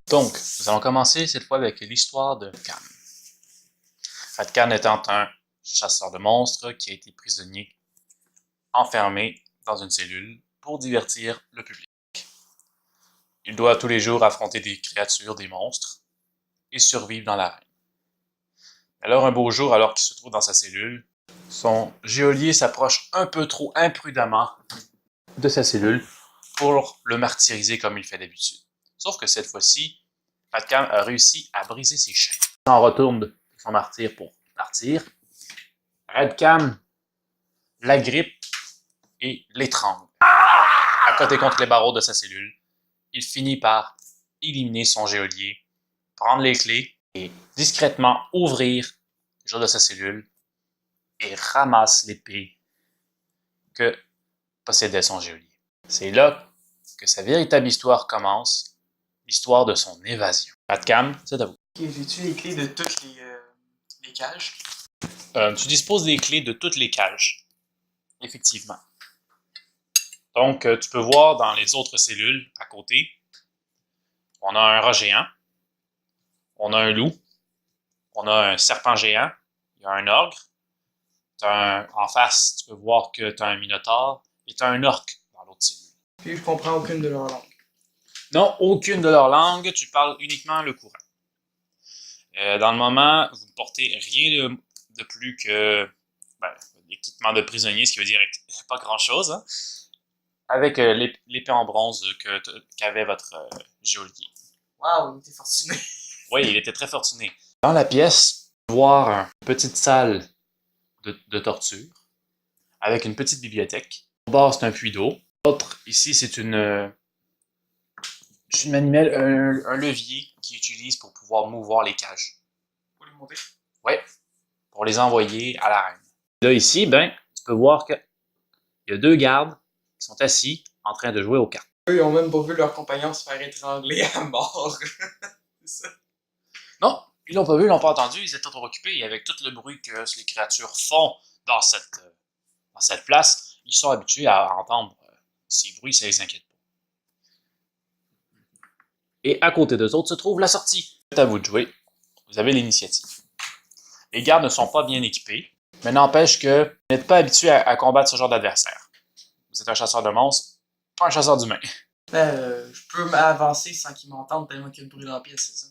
Donc, nous allons commencer cette fois avec l'histoire de Khan. Khan étant un chasseur de monstres qui a été prisonnier, enfermé dans une cellule pour divertir le public. Il doit tous les jours affronter des créatures, des monstres, et survivre dans l'arène. Alors un beau jour, alors qu'il se trouve dans sa cellule, son geôlier s'approche un peu trop imprudemment de sa cellule pour le martyriser comme il fait d'habitude. Sauf que cette fois-ci, Khan a réussi à briser ses chaînes. Il s'en retourne de son martyr pour partir. Khan l'agrippe et l'étrangle. À côté contre les barreaux de sa cellule, il finit par éliminer son geôlier, prendre les clés et discrètement ouvrir le jour de sa cellule et ramasse l'épée que possédait son geôlier. C'est là que sa véritable histoire commence, l'histoire de son évasion. Khan, c'est à vous. Ok, j'ai-tu les clés de toutes les cages? Tu disposes des clés de toutes les cages, effectivement. Donc, tu peux voir dans les autres cellules à côté, on a un rat géant, on a un loup, on a un serpent géant, il y a un ogre, en face, tu peux voir que tu as un minotaure et tu as un orc dans l'autre cellule. Puis je comprends aucune de leurs langues. Non, aucune de leurs langues, tu parles uniquement le courant. Dans le moment, vous ne portez rien de plus que l'équipement de prisonnier, ce qui veut dire pas grand-chose, hein, avec l'épée en bronze qu'avait votre geôlier. Waouh, il était fortuné. Oui, il était très fortuné. Dans la pièce, voir une petite salle de torture avec une petite bibliothèque. Au bord, c'est un puits d'eau. L'autre, ici, c'est une manuelle, un levier qu'ils utilisent pour pouvoir mouvoir les cages. Pour les monter? Oui, pour les envoyer à l'arène. Là, ici, tu peux voir qu'il y a deux gardes qui sont assis en train de jouer aux cartes. Eux, ils ont même pas vu leur compagnon se faire étrangler à mort. C'est ça. Non, ils l'ont pas vu, ils l'ont pas entendu, ils étaient trop occupés et avec tout le bruit que les créatures font dans cette place, ils sont habitués à entendre ces bruits, ça les inquiète pas. Et à côté d'eux autres se trouve la sortie. C'est à vous de jouer, vous avez l'initiative. Les gardes ne sont pas bien équipés, mais n'empêche que vous n'êtes pas habitué à combattre ce genre d'adversaire. Vous êtes un chasseur de monstres, pas un chasseur d'humains. Je peux m'avancer sans qu'ils m'entendent tellement qu'il y a de bruit dans la pièce, c'est ça?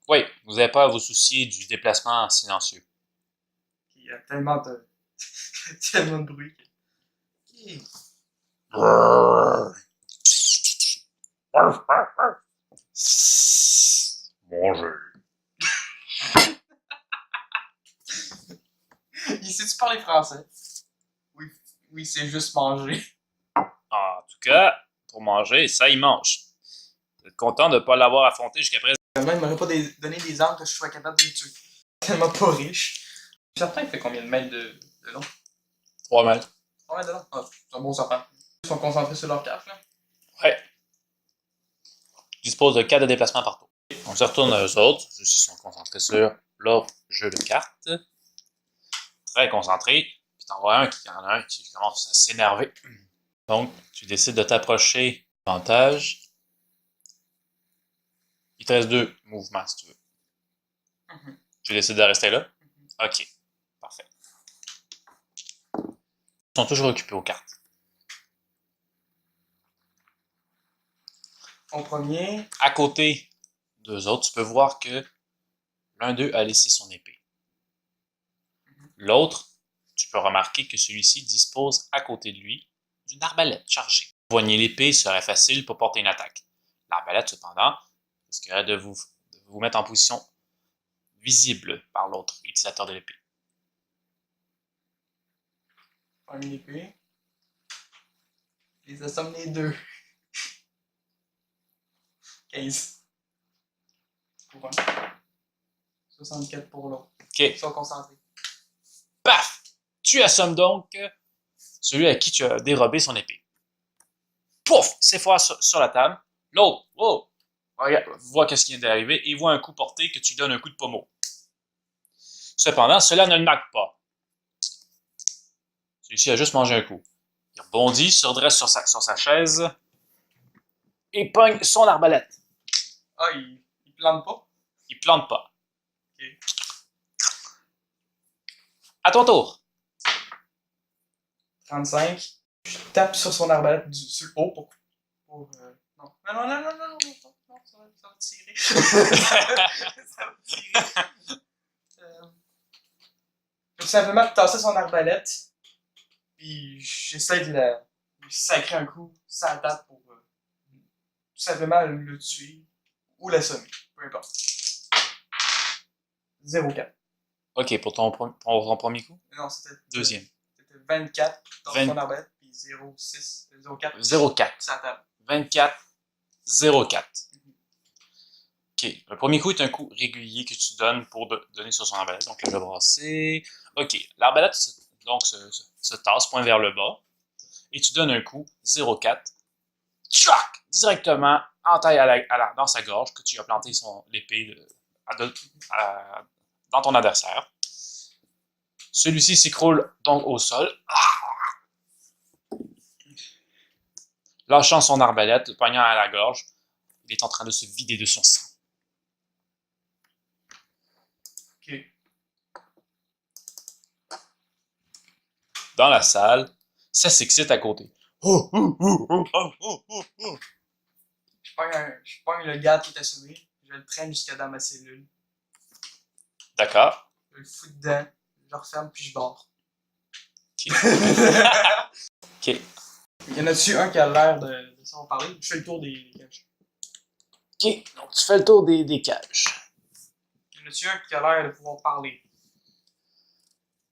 Oui, vous n'avez pas à vous soucier du déplacement silencieux. Il y a tellement de... tellement de bruit. Okay. Manger. Il sait-tu parler français? Oui, c'est juste manger. En tout cas, pour manger, ça, il mange. Vous êtes content de ne pas l'avoir affronté jusqu'à présent? Même, il m'aurait pas donné des armes que je sois capable de le tuer. Tellement pas riche. Le serpent, il fait combien de mètres de long? 3 mètres. 3 mètres de long? Ah, c'est un bon serpent. Ils sont concentrés sur leur carte, là? Ouais. Ils disposent de 4 de déplacement par tour. On se retourne à eux autres. Ceux-ci sont concentrés sur leur jeu de cartes. Très concentrés. Puis t'en vois il y en a un qui commence à s'énerver. Donc, tu décides de t'approcher davantage. Il te reste 2 mouvements, si tu veux. Tu décides de rester là? Ok, parfait. Ils sont toujours occupés aux cartes. En premier... À côté d'eux autres, tu peux voir que l'un d'eux a laissé son épée. L'autre, tu peux remarquer que celui-ci dispose à côté de lui d'une arbalète chargée. Poigner l'épée serait facile pour porter une attaque. L'arbalète, cependant, risquerait de vous mettre en position visible par l'autre utilisateur de l'épée. Prends une épée. Je les assomme les deux. 15. Pour un. 64 pour l'autre. Ok. Ils sont concentrés. Paf! Tu assommes donc celui à qui tu as dérobé son épée. Pouf! S'effoire sur la table. L'autre, oh! Regarde, voit ce qui vient d'arriver et voit un coup porté que tu donnes un coup de pommeau. Cependant, cela ne le marque pas. Celui-ci a juste mangé un coup. Il rebondit, se redresse sur sa chaise et pogne son arbalète. Ah, il plante pas? Il plante pas. Ok. À ton tour. 35. Je tape sur son arbalète sur le haut pour non. Non, ça va tirer. Ça va tirer. Je vais simplement tasser son arbalète, puis j'essaie de lui sacrer un coup sur la tête pour tout simplement le tuer ou l'assommer, peu importe. 0,4. Ok, pour ton premier coup. Non, c'était Deuxième. C'était 24 dans 20. son arbalète, puis 0,6, 0,4 0,4. sur la table. 24, 0,4. Ok, le premier coup est un coup régulier que tu donnes pour donner sur son arbalète. Donc là, je vais brasser. Ok, l'arbalète se tasse, point vers le bas. Et tu donnes un coup 0,4. Tchac! Directement en taille dans sa gorge que tu as planté l'épée dans ton adversaire. Celui-ci s'écroule donc au sol. Lâchant son arbalète, le poignard à la gorge, il est en train de se vider de son sang. Ok. Dans la salle, ça s'excite à côté. Oh, oh, oh, oh, oh, oh, oh, oh. Je pogne le gars qui est assommé, je le traîne jusqu'à dans ma cellule, D'accord. je le fous dedans, je le referme puis je barre. Ok. Ok. Il y en a-tu un qui a l'air de savoir parler? Je fais le tour des cages. Ok. Donc, tu fais le tour des cages. Il y en a-tu un qui a l'air de pouvoir parler?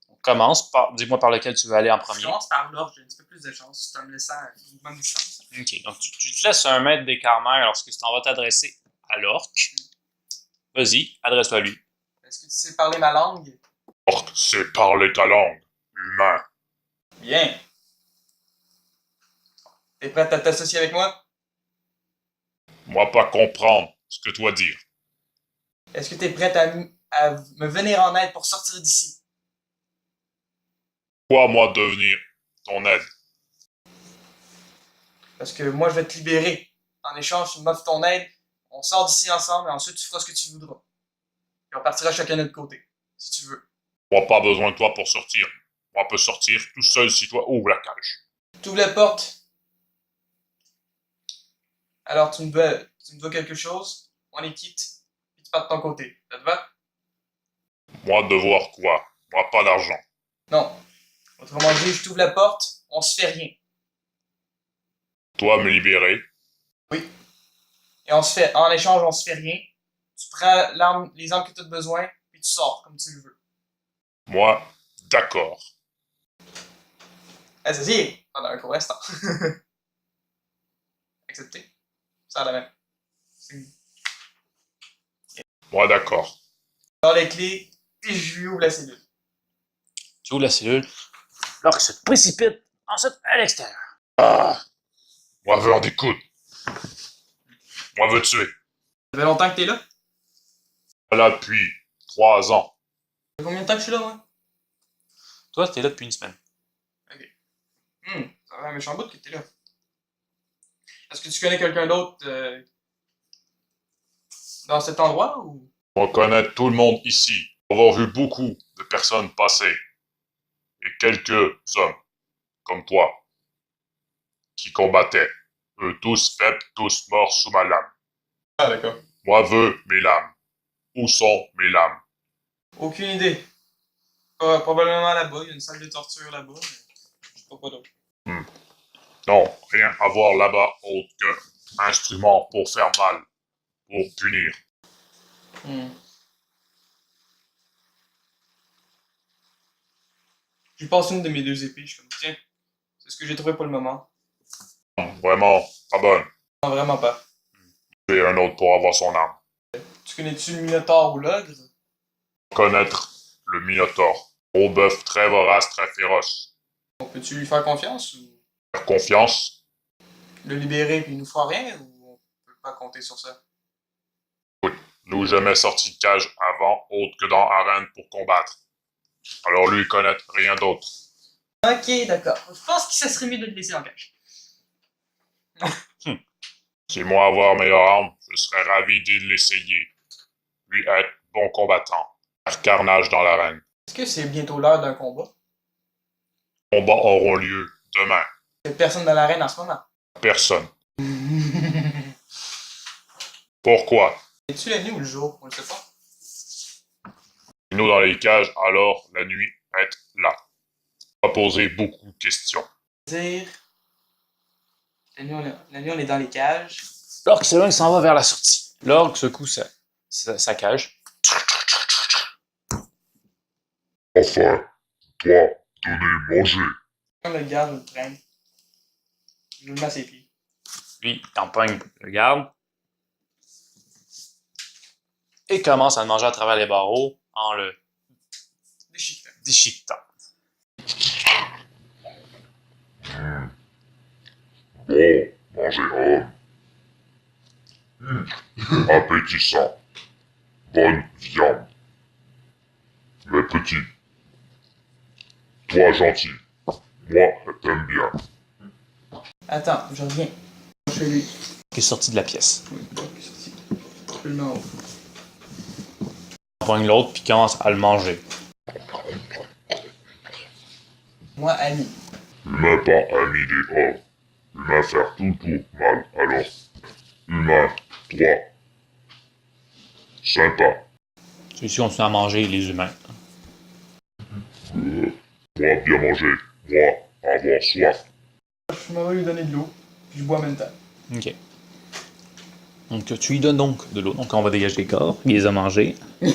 On commence par. Dis-moi par lequel tu veux aller en Je premier. commence par l'ordre, j'ai un petit peu plus de chance, tout en me laissant une bonne distance. Ok. Donc, tu te laisses 1 mètre d'écart-mer lorsque tu t'en vas t'adresser à l'orque. Vas-y, adresse-toi à lui. Est-ce que tu sais parler ma langue? Orque, c'est parler ta langue, humain. Bien. T'es prête à t'associer avec moi? Moi pas comprendre ce que toi dire. Est-ce que t'es prête à me venir en aide pour sortir d'ici? Quoi, moi, devenir ton aide? Parce que moi, je vais te libérer. En échange, tu m'offres ton aide, on sort d'ici ensemble et ensuite tu feras ce que tu voudras. Et on partira chacun de notre côté, si tu veux. Moi pas besoin de toi pour sortir. Moi peux sortir tout seul si toi ouvres la cage. Tu ouvres la porte. Alors tu me dois quelque chose, on les quitte, puis tu pars de ton côté. Ça te va? Moi devoir quoi? Moi pas d'argent. Non. Autrement dit, je t'ouvre la porte, on se fait rien. Toi me libérer. Oui. Et en échange, on se fait rien. Tu prends les armes que tu as besoin, puis tu sors comme tu le veux. Moi, d'accord. Vas-y, pendant un court instant. Accepté. Ça a la même. Moi d'accord. Dans les clés, puis je lui ouvre la cellule. Tu ouvres la cellule. L'orque se précipite ensuite à l'extérieur. Ah! Moi veux en découdre. Moi veux tuer. Ça fait longtemps que t'es là? Là depuis 3 ans. Ça fait combien de temps que je suis là, moi? Toi, t'es là depuis une semaine. Ça fait un méchant bout que t'es là. Est-ce que tu connais quelqu'un d'autre dans cet endroit ou... On connaît tout le monde ici. Avoir vu beaucoup de personnes passer. Et quelques hommes, comme toi, qui combattaient. Eux tous faibles, tous morts sous ma lame. Ah, d'accord. Moi veux mes lames. Où sont mes lames? Aucune idée. Probablement là-bas, il y a une salle de torture là-bas, mais je sais pas quoi d'autre. Non, rien à voir là-bas autre que instrument pour faire mal, pour punir. Je passe une de mes deux épées, je suis comme, tiens, c'est ce que j'ai trouvé pour le moment. Vraiment, pas bonne. Non, vraiment pas. J'ai un autre pour avoir son arme. Tu connais-tu le Minotaure ou l'ogre? Connaître le Minotaure. Gros bœuf très vorace, très féroce. Peux-tu lui faire confiance ou Faire confiance? le libérer puis il nous fera rien ou on peut pas compter sur ça? Nous jamais sorti de cage avant autre que dans arène pour combattre. Alors lui connaître rien d'autre. Ok, d'accord. Je pense que ça serait mieux de le laisser en cage. C'est moi avoir meilleure arme, je serais ravi de l'essayer. Lui être bon combattant. Faire carnage dans l'arène. Est-ce que c'est bientôt l'heure d'un combat? Les combats auront lieu demain. Il y a personne dans l'arène en ce moment. Personne. Pourquoi? Es-tu la nuit ou le jour? On le sait pas. Nous dans les cages, alors la nuit est là. On va poser beaucoup de questions. Dire... La nuit, on est dans les cages. L'orque s'éloigne s'en va vers la sortie. L'orque secoue sa cage. Enfin, toi, donnez manger. Quand le garde, je le traîne. Je le mets à ses pieds. Lui, il empoigne le garde. Et commence à le manger à travers les barreaux en le déchiquetant. Bon, mangez homme. Appétissant. Bonne viande. Mais petit. Toi gentil. Moi, je t'aime bien. Attends, je reviens. Chez lui. Qui est sorti de la pièce. Oui, donc, il est sorti. Je le mets en haut. Il empoigne l'autre puis commence à le manger. Moi, ami. Humain pas ami des hommes. Humain faire tout mal, alors. Humain, toi. Sympa. Celui-ci continue à manger les humains. Moi bien manger. Moi avoir soif. Je m'en vais lui donner de l'eau. Puis je bois en même temps. Ok. Donc tu lui donnes donc de l'eau. Donc on va dégager les corps. Il les a mangés. Ça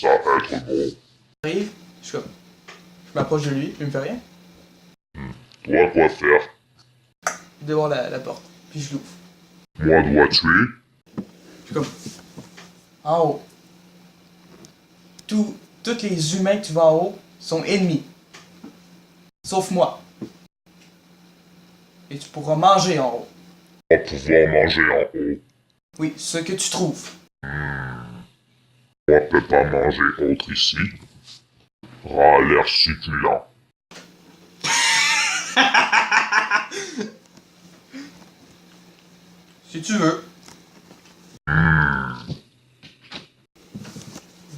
va être bon. J'arrive. Je suis comme... Je m'approche de lui. Il me fait rien. Toi quoi faire? Devant la porte. Puis je l'ouvre. Moi dois tuer? Je suis comme... En haut. Tous les humains que tu vois en haut sont ennemis. Sauf moi. Et tu pourras manger en haut. On va pouvoir manger en haut. Oui, ce que tu trouves. On peut pas manger autre ici. Rat a l'air succulent. Si tu veux.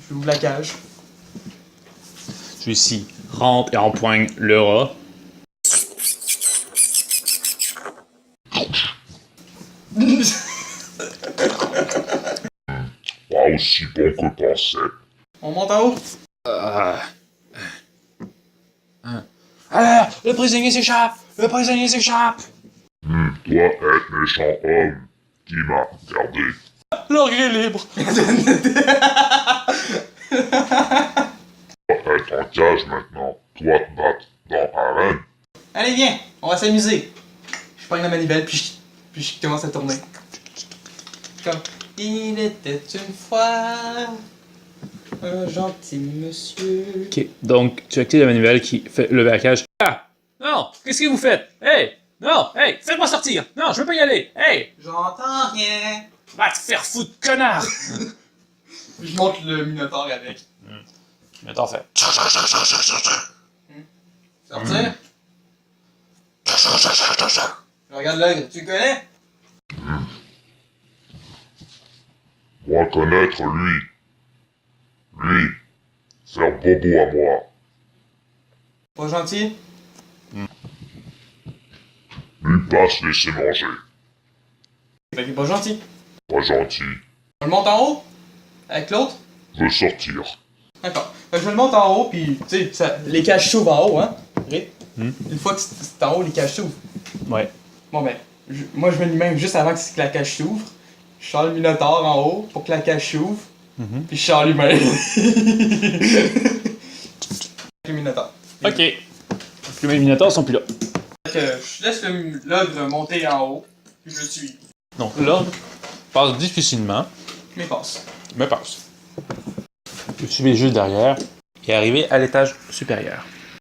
Je ouvre la cage. Celui-ci rentre et empoigne le rat. Pas aussi bon que pensais. On monte en haut. Ah, le prisonnier s'échappe! Le prisonnier s'échappe! Toi être méchant homme qui m'a gardé. L'orgue est libre! Toi être en cage maintenant. Toi te battre dans l'arène. Allez, viens, on va s'amuser. Je prends la manivelle, puis je commence à tourner. Comme, il était une fois un gentil monsieur. Ok, donc tu actives la manivelle qui fait lever la cage. Ah! Non! Qu'est-ce que vous faites? Hey! Non! Hey! Faites-moi sortir! Non, je veux pas y aller! Hey! J'entends rien. Va te faire foutre, connard! Je monte le Minotaure avec. Mais t'en fais. Sortir. Je regarde l'ogre, tu le connais? Moi connaître lui. Lui. Faire bobo à moi. Pas gentil? Lui pas se laisser manger. Fait qu'il est pas gentil. Pas gentil. On le monte en haut? Avec l'autre? Veut sortir. D'accord. Fait que je le monte en haut, puis tu sais, les cages s'ouvrent en haut, hein? Rip. Une fois que c'est en haut, les cages s'ouvrent. Ouais. Bon ben, moi je me dis même juste avant que la cage s'ouvre. Je sors le Minotaure en haut pour que la cage s'ouvre. Puis je sors lui-même. Le Minotaure. Ok. Les Minotaures sont plus là. Fait que je laisse l'ogre monter en haut, puis je le suis. Donc l'orgue passe difficilement, Mais passe. mais passe. Vous suivez juste derrière et arrivez à l'étage supérieur.